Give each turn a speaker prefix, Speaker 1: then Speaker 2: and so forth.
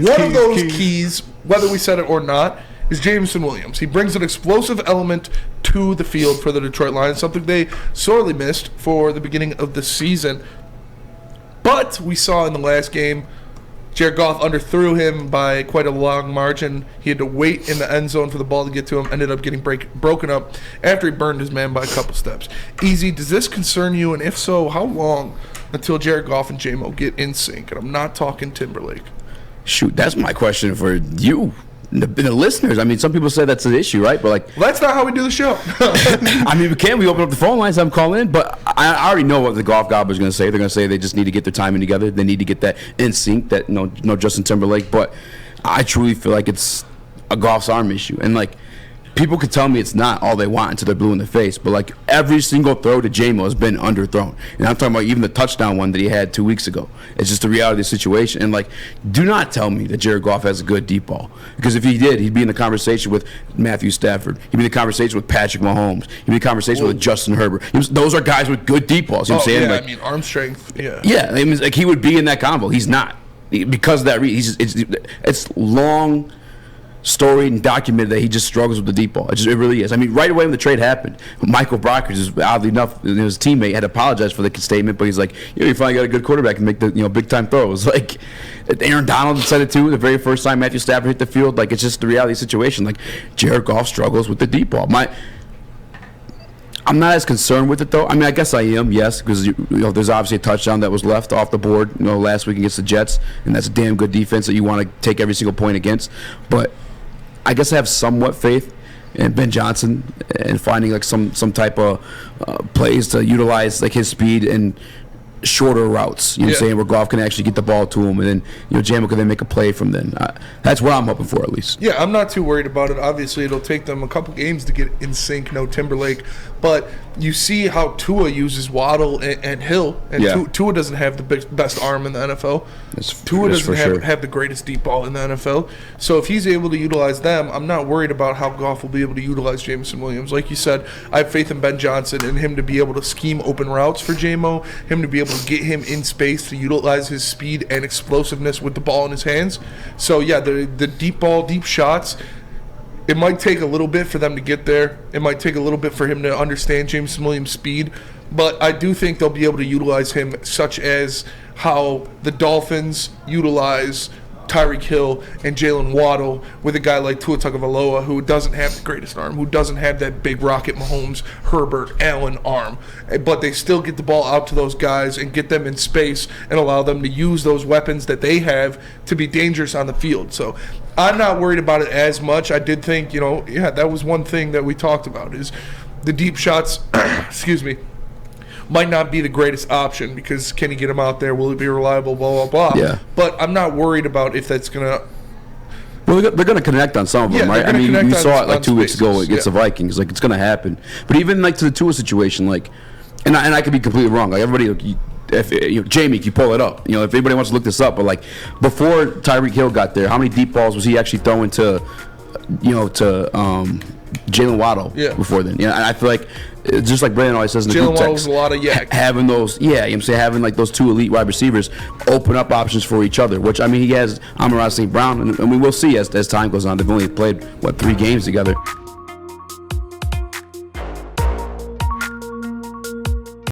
Speaker 1: One of those keys, whether we said it or not, is Jameson Williams. He brings an explosive element to the field for the Detroit Lions, something they sorely missed for the beginning of the season. But we saw in the last game, Jared Goff underthrew him by quite a long margin. He had to wait in the end zone for the ball to get to him, ended up getting broken up after he burned his man by a couple steps. Easy, does this concern you? And if so, how long until Jared Goff and J-Mo get in sync? And I'm not talking Timberlake.
Speaker 2: Shoot, that's my question for you. The listeners, I mean, some people say that's an issue, right? But
Speaker 1: well, that's not how we do the show.
Speaker 2: I mean, we open up the phone lines, I'm calling in, but I already know what the Golf Gobbler's going to say. They're going to say they just need to get their timing together. They need to get that in sync, that no Justin Timberlake. But I truly feel like it's a Goff's arm issue, and like people could tell me it's not all they want until they're blue in the face. But like every single throw to J-Mo has been underthrown, and I'm talking about even the touchdown one that he had 2 weeks ago. It's just the reality of the situation. And like, do not tell me that Jared Goff has a good deep ball, because if he did, he'd be in the conversation with Matthew Stafford. He'd be in the conversation with Patrick Mahomes. He'd be in the conversation with Justin Herbert. Those are guys with good deep balls. You know what I'm saying?
Speaker 1: Yeah,
Speaker 2: like,
Speaker 1: I mean, arm strength. Yeah.
Speaker 2: Yeah, I mean, like he would be in that combo. He's not, because of that. It's long story and documented that he just struggles with the deep ball. It really is. I mean, right away when the trade happened, Michael Brockers, oddly enough, his teammate had apologized for the statement, but he's like, you finally got a good quarterback and make the big time throws. Like Aaron Donald said it too. The very first time Matthew Stafford hit the field, like it's just the reality of the situation. Like Jared Goff struggles with the deep ball. I'm not as concerned with it though. I mean, I guess I am, yes, because there's obviously a touchdown that was left off the board, last week against the Jets, and that's a damn good defense that you want to take every single point against. But I guess I have somewhat faith in Ben Johnson and finding like some type of plays to utilize like his speed and shorter routes. You know what I'm saying, where Goff can actually get the ball to him, and then J-Mo can then make a play from then. That's what I'm hoping for, at least.
Speaker 1: Yeah, I'm not too worried about it. Obviously, it'll take them a couple games to get in sync. No Timberlake, but you see how Tua uses Waddle and Hill, and Tua doesn't have the best arm in the NFL. Tua doesn't have the greatest deep ball in the NFL. So if he's able to utilize them, I'm not worried about how Goff will be able to utilize Jameson Williams. Like you said, I have faith in Ben Johnson and him to be able to scheme open routes for J-Mo, him to be able to get him in space to utilize his speed and explosiveness with the ball in his hands. So yeah, the deep ball, deep shots, it might take a little bit for them to get there. It might take a little bit for him to understand Jameson Williams' speed, but I do think they'll be able to utilize him, such as how the Dolphins utilize Tyreek Hill and Jalen Waddle with a guy like Tua Tagovailoa, who doesn't have the greatest arm, who doesn't have that big Rocket Mahomes, Herbert, Allen arm. But they still get the ball out to those guys and get them in space and allow them to use those weapons that they have to be dangerous on the field. So I'm not worried about it as much. I did think, that was one thing that we talked about, is the deep shots, might not be the greatest option, because can he get him out there? Will he be reliable? Blah, blah, blah. Yeah. But I'm not worried about if that's going to...
Speaker 2: Well, they're going to connect on some of them, right? I mean, you saw it like 2 weeks ago against the Vikings. Like, it's going to happen. But even like to the Tua situation, like, and I could be completely wrong. Like, everybody... Jamie, you pull it up. If anybody wants to look this up, but like before Tyreek Hill got there, how many deep balls was he actually throwing to Jalen Waddle before then? And I feel like, just like Brandon always says in the group text,
Speaker 1: a lot of
Speaker 2: having those, having like those two elite wide receivers open up options for each other, which, I mean, he has Amon-Ra St. Brown, and we will see as time goes on. They've only played 3 games together.